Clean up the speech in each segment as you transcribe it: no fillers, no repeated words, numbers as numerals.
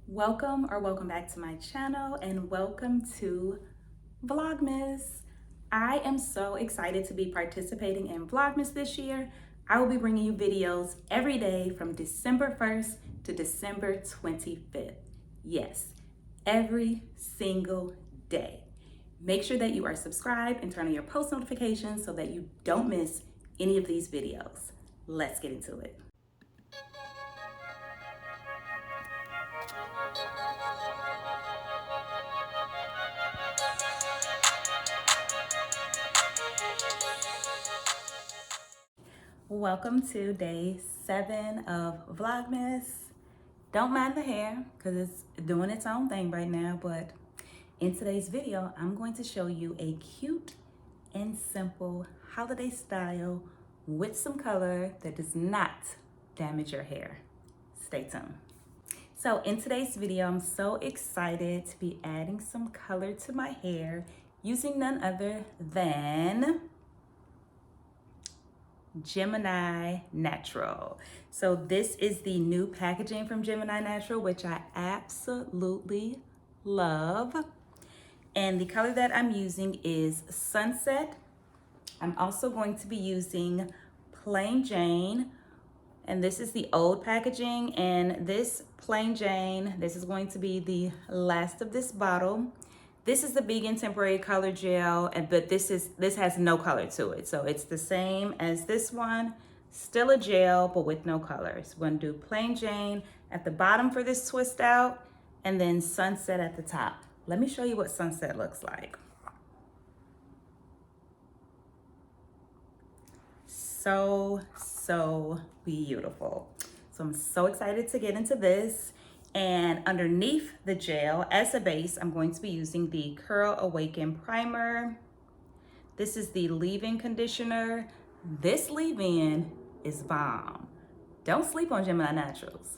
Welcome back to my channel and welcome to Vlogmas. I am so excited to be participating in Vlogmas this year. I will be bringing you videos every day from December 1st to December 25th. Yes, every single day. Make sure that you are subscribed and turn on your post notifications so that you don't miss any of these videos. Let's get into it. Welcome to day 7 of Vlogmas. Don't mind the hair because it's doing its own thing right now, but in today's video, I'm going to show you a cute and simple holiday style with some color that does not damage your hair. Stay tuned. So in today's video, I'm so excited to be adding some color to my hair using none other than Gemini Natural. So this is the new packaging from Gemini Natural, which I absolutely love. And the color that I'm using is Sunset. I'm also going to be using Plain Jane. And this is the old packaging. And this Plain Jane, this is going to be the last of this bottle. This is the Vegan Temporary Color Gel, but this has no color to it. So it's the same as this one, still a gel, but with no colors. We're gonna do Plain Jane at the bottom for this twist out, and then Sunset at the top. Let me show you what Sunset looks like. So beautiful. So I'm so excited to get into this. And underneath the gel, as a base, I'm going to be using the Curl Awaken Primer. This is the leave-in conditioner. This leave-in is bomb. Don't sleep on Gemini Naturals.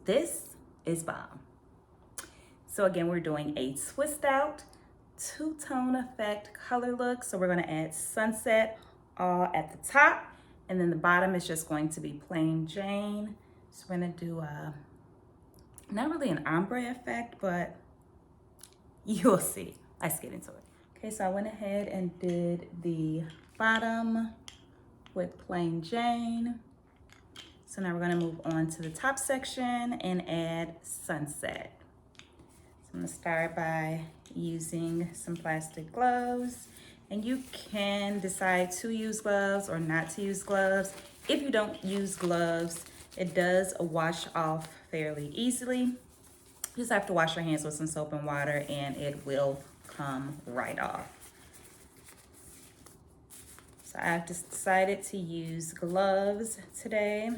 This is bomb. So again, we're doing a twist out, two-tone effect color look. So we're gonna add Sunset all at the top, and then the bottom is just going to be Plain Jane. So we're gonna do not really an ombre effect, but you'll see. Let's get into it. Okay, so I went ahead and did the bottom with Plain Jane. So now we're gonna move on to the top section and add Sunset. So I'm gonna start by using some plastic gloves. And you can decide to use gloves or not to use gloves. If you don't use gloves, it does wash off fairly easily. You just have to wash your hands with some soap and water and it will come right off. So I've just decided to use gloves today.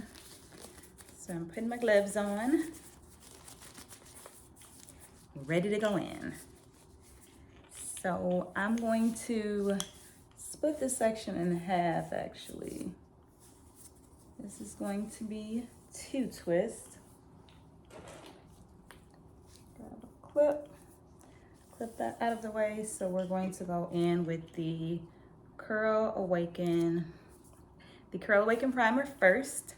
So I'm putting my gloves on, ready to go in. So I'm going to split this section in half actually. This is going to be 2 twists. Grab a clip that out of the way. So we're going to go in with the Curl Awaken Primer first.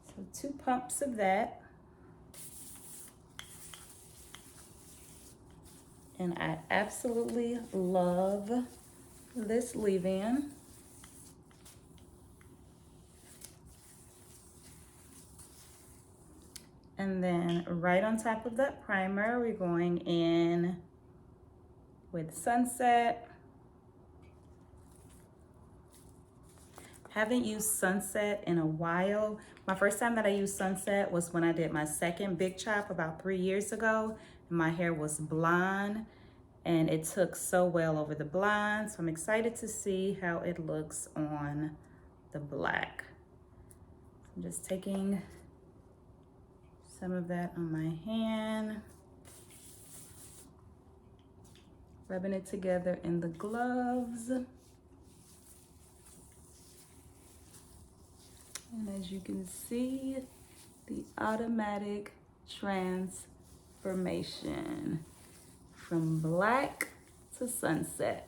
So 2 pumps of that. And I absolutely love this leave-in. And then right on top of that primer, we're going in with Sunset. Haven't used Sunset in a while. My first time that I used Sunset was when I did my second big chop about 3 years ago. My hair was blonde and it took so well over the blonde. So I'm excited to see how it looks on the black. I'm just taking some of that on my hand, rubbing it together in the gloves. And as you can see, the automatic transformation from black to sunset.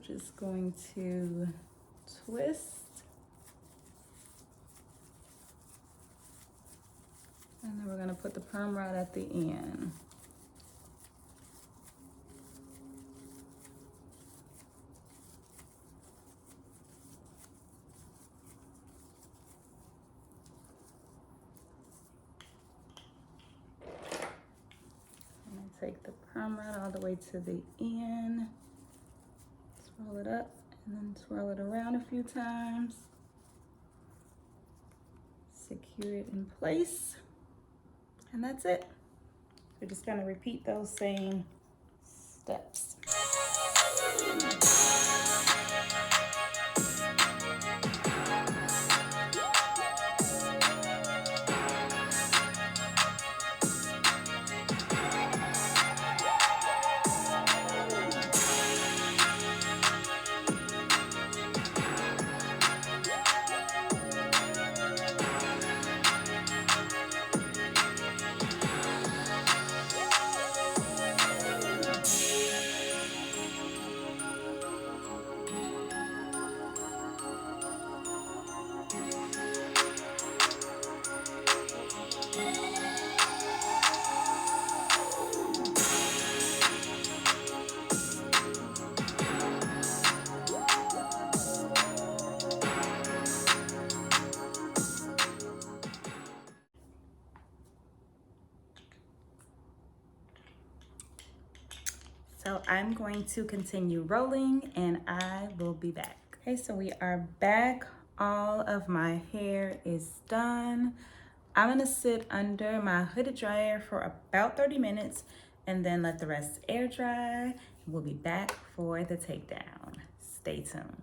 just going to twist. And then we're gonna put the perm rod at the end. And then take the perm rod all the way to the end. Swirl it up and then swirl it around a few times. Secure it in place. And that's it. We're just gonna repeat those same steps. So I'm going to continue rolling and I will be back. Okay, so we are back. All of my hair is done. I'm gonna sit under my hooded dryer for about 30 minutes and then let the rest air dry. We'll be back for the takedown. Stay tuned.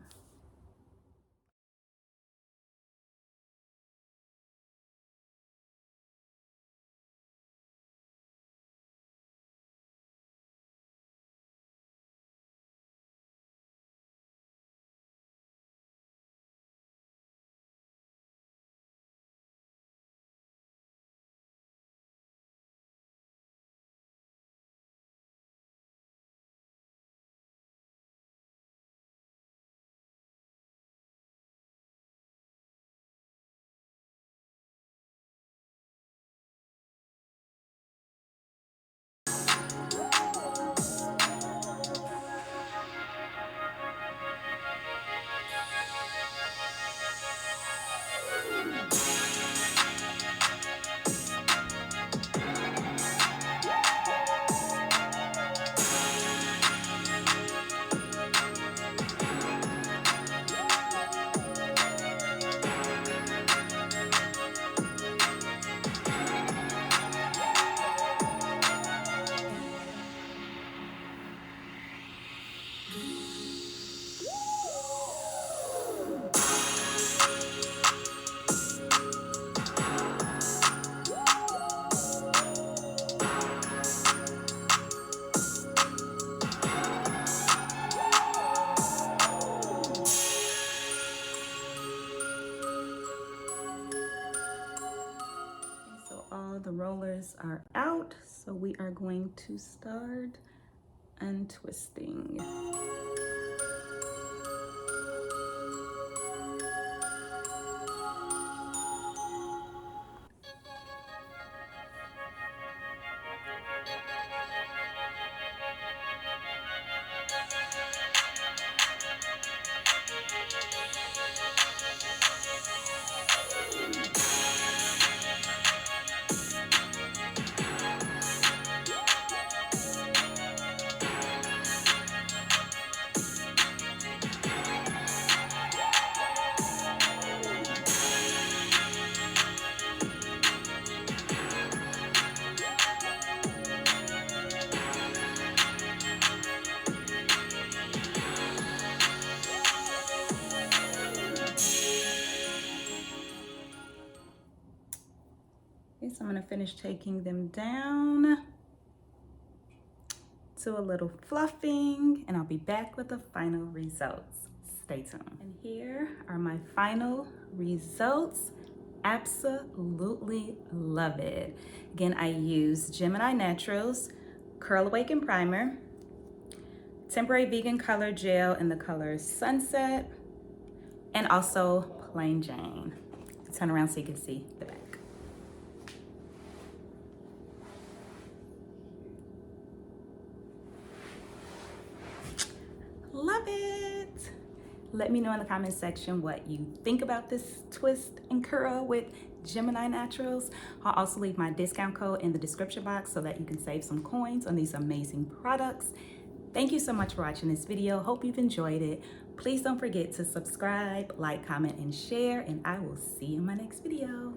The rollers are out, so we are going to start untwisting. Okay, so I'm gonna finish taking them down to a little fluffing and I'll be back with the final results. Stay tuned. And here are my final results. Absolutely love it. Again, I use Gemini Naturals Curl Awaken Primer, temporary vegan color gel in the color Sunset, and also Plain Jane. Turn around so you can see the back. Love it. Let me know in the comment section what you think about this twist and curl with Gemini Naturals. I'll also leave my discount code in the description box so that you can save some coins on these amazing products. Thank you so much for watching this video. Hope you've enjoyed it. Please don't forget to subscribe, like, comment, and share, and I will see you in my next video.